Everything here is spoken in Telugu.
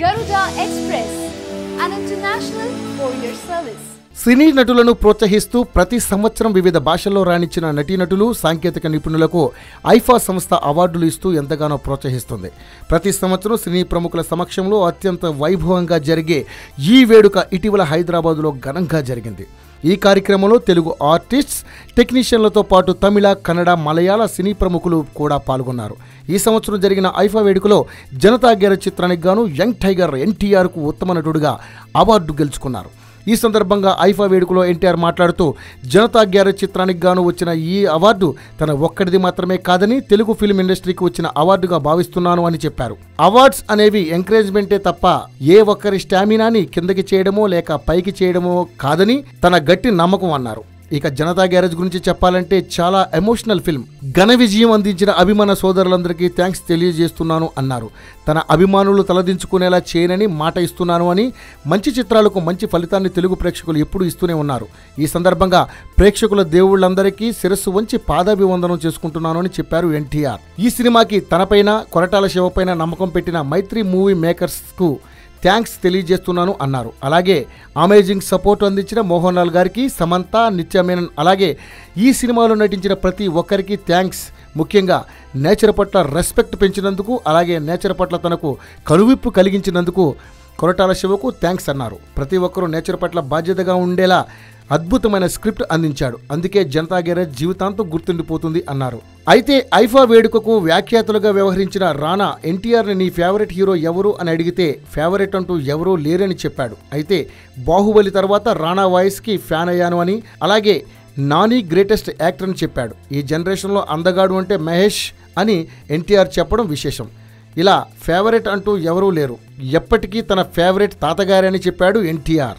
Garuda Express, an international courier service. సినీ నటులను ప్రోత్సహిస్తూ ప్రతి సంవత్సరం వివిధ భాషల్లో రాణించిన నటీనటులు సాంకేతిక నిపుణులకు ఐఫా సంస్థ అవార్డులు ఇస్తూ ఎంతగానో ప్రోత్సహిస్తుంది. ప్రతి సంవత్సరం సినీ ప్రముఖుల సమక్షంలో అత్యంత వైభవంగా జరిగే ఈ వేడుక ఇటీవల హైదరాబాదులో ఘనంగా జరిగింది. ఈ కార్యక్రమంలో తెలుగు ఆర్టిస్ట్స్, టెక్నీషియన్లతో పాటు తమిళ, కన్నడ, మలయాళ సినీ ప్రముఖులు కూడా పాల్గొన్నారు. ఈ సంవత్సరం జరిగిన ఐఫా వేడుకలో జనతా గ్యారేజ్ చిత్రానికి గాను యంగ్ టైగర్ ఎన్టీఆర్కు ఉత్తమ నటుడిగా అవార్డు గెలుచుకున్నారు. ఈ సందర్భంగా ఐఫా వేడుకలో ఎన్టీఆర్ మాట్లాడుతూ జనతా గ్యారేజ్ చిత్రానికి గాను వచ్చిన ఈ అవార్డు తన ఒక్కడిది మాత్రమే కాదని తెలుగు ఫిల్మ్ ఇండస్ట్రీకి వచ్చిన అవార్డుగా భావిస్తున్నాను అని చెప్పారు. అవార్డ్స్ అనేవి ఎంకరేజ్మెంటే తప్ప ఏ ఒక్కరి స్టామినాని కిందకి చేయడమో లేక పైకి చేయడమో కాదని తన గట్టి నమ్మకం అన్నారు. ఇక జనతా గ్యారేజ్ గురించి చెప్పాలంటే చాలా ఎమోషనల్ ఫిల్మ్. ఘన విజయం అందించిన అభిమాన సోదరులందరికీ థ్యాంక్స్ తెలియజేస్తున్నాను అన్నారు. తన అభిమానులు తలదించుకునేలా చేయనని మాట ఇస్తున్నాను అని, మంచి చిత్రాలకు మంచి ఫలితాన్ని తెలుగు ప్రేక్షకులు ఎప్పుడూ ఇస్తూనే ఉన్నారు. ఈ సందర్భంగా ప్రేక్షకుల దేవుళ్ళందరికీ శిరస్సు వంచి పాదాభివందనం చేసుకుంటున్నాను అని చెప్పారు ఎన్టీఆర్. ఈ సినిమాకి తనపైన, కొరటాల శివపైన నమ్మకం పెట్టిన మైత్రి మూవీ మేకర్స్కు థ్యాంక్స్ తెలియజేస్తున్నాను అన్నారు. అలాగే అమేజింగ్ సపోర్ట్ అందించిన మోహన్ లాల్ గారికి, సమంత, నిత్య మేనన్, అలాగే ఈ సినిమాలో నటించిన ప్రతి ఒక్కరికి థ్యాంక్స్. ముఖ్యంగా నేచర్ పట్ల రెస్పెక్ట్ పెంచినందుకు, అలాగే నేచర్ పట్ల తనకు కనువిప్పు కలిగించినందుకు కొరటాల శివకు థ్యాంక్స్ అన్నారు. ప్రతి ఒక్కరూ నేచర్ పట్ల బాధ్యతగా ఉండేలా అద్భుతమైన స్క్రిప్ట్ అందించాడు. అందుకే జనతా గ్యారేజ్ జీవితాంతం గుర్తుండిపోతుంది అన్నారు. అయితే ఐఫా వేడుకకు వ్యాఖ్యాతలుగా వ్యవహరించిన రానా ఎన్టీఆర్ని నీ ఫేవరెట్ హీరో ఎవరు అని అడిగితే ఫేవరెట్ అంటూ ఎవరూ లేరని చెప్పాడు. అయితే బాహుబలి తర్వాత రానా వాయిస్కి ఫ్యాన్ అయ్యాను అని, అలాగే నాని గ్రేటెస్ట్ యాక్టర్ అని చెప్పాడు. ఈ జనరేషన్లో అందగాడు అంటే మహేష్ అని ఎన్టీఆర్ చెప్పడం విశేషం. ఇలా ఫేవరెట్ అంటూ ఎవరూ లేరు, ఎప్పటికీ తన ఫేవరెట్ తాతగారే అని చెప్పాడు ఎన్టీఆర్.